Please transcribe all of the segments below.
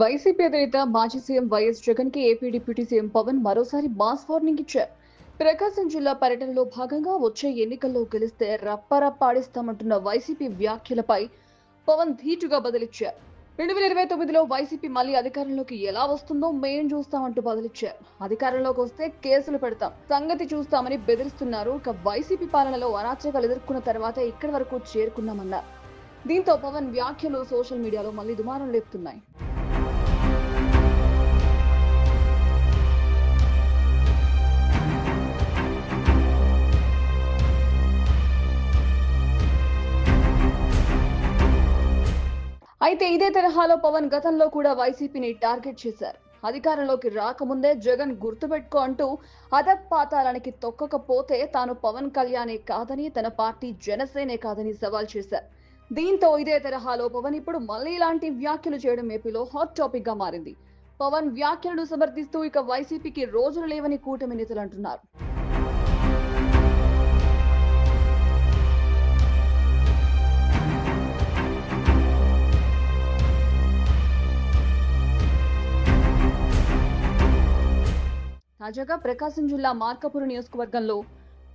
YCP అధినేత మాజీ CM YS Jagan కి ఏపీ డిప్యూటీ సీఎం పవన్ మరోసారి మాస్ వార్నింగ్ ఇచ్చారు. ప్రకాశం జిల్లా పర్యటనలో భాగంగా వచ్చే ఎన్నికల్లో గెలిస్తే రప్పరప్పాడిస్తామంటున్న వైసీపీ వ్యాఖ్యలపై పవన్ ధీటుగా బదిలిచ్చారు. 2029లో వైసీపీ మళ్లీ అధికారంలోకి ఎలా వస్తుందో మేం చూస్తామంటూ బదిలిచ్చారు. అధికారంలోకి వస్తే కేసులు పెడతాం, సంగతి చూస్తామని బెదిరిస్తున్నారు. ఇక వైసీపీ పాలనలో అరాచకాలు ఎదుర్కొన్న తర్వాత ఇక్కడి వరకు చేరుకున్నామన్నారు. దీంతో పవన్ వ్యాఖ్యలు సోషల్ మీడియాలో మళ్లీ దుమారం లేపుతున్నాయి. అయితే ఇదే తరహాలో పవన్ గతంలో కూడా వైసీపీని టార్గెట్ చేశారు. అధికారంలోకి రాకముందే జగన్ గుర్తుపెట్టుకో అంటూ అధపాతాళానికి తొక్కకపోతే తాను పవన్ కళ్యాణే కాదని, తన పార్టీ జనసేనే కాదని సవాల్ చేశారు. దీంతో ఇదే తరహాలో పవన్ ఇప్పుడు మళ్లీ ఇలాంటి వ్యాఖ్యలు చేయడం ఏపీలో హాట్ టాపిక్ గా మారింది. పవన్ వ్యాఖ్యలను సమర్థిస్తూ ఇక వైసీపీకి రోజులు లేవని కూటమి నేతలు అంటున్నారు. తాజాగా ప్రకాశం జిల్లా మార్కాపురం నియోజకవర్గంలో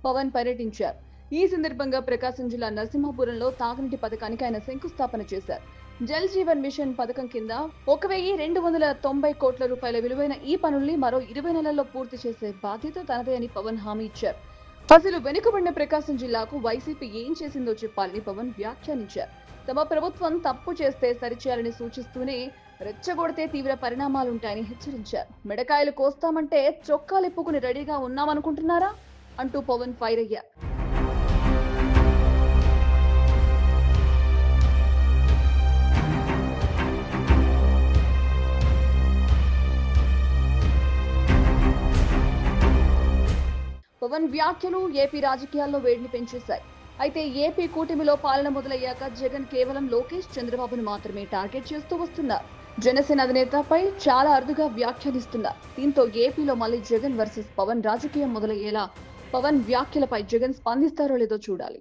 పవన్ పర్యటించారు. ఈ సందర్భంగా ప్రకాశం జిల్లా నరసింహాపురంలో తాగునీటి పథకానికి ఆయన శంకుస్థాపన చేశారు. జల్ జీవన్ మిషన్ పథకం కింద 1,290 కోట్ల రూపాయల విలువైన ఈ పనుల్ని మరో 20 నెలల్లో పూర్తి చేసే బాధ్యత తనదే అని పవన్ హామీ ఇచ్చారు. అసలు వెనుకబడిన ప్రకాశం జిల్లాకు వైసీపీ ఏం చేసిందో చెప్పాలని పవన్ వ్యాఖ్యానించారు. తమ ప్రభుత్వం తప్పు చేస్తే సరిచేయాలని సూచిస్తూనే రెచ్చగొడితే తీవ్ర పరిణామాలుంటాయని హెచ్చరించారు. మిడకాయలు కోస్తామంటే చొక్కాలిప్పుకుని రెడీగా ఉన్నామనుకుంటున్నారా అంటూ పవన్ ఫైర్ అయ్యారు. పవన్ వ్యాఖ్యలు ఏపీ రాజకీయాల్లో వేడిని పెంచేశాయి. అయితే ఏపీ కూటమిలో పాలన మొదలయ్యాక జగన్ కేవలం లోకేష్, చంద్రబాబును మాత్రమే టార్గెట్ చేస్తూ వస్తున్నారు. జనసేన అధినేతపై చాలా అరుదుగా వ్యాఖ్యానిస్తున్నారు. దీంతో ఏపీలో మళ్లీ జగన్ వర్సెస్ పవన్ రాజకీయం మొదలయ్యేలా పవన్ వ్యాఖ్యలపై జగన్ స్పందిస్తారో లేదో చూడాలి.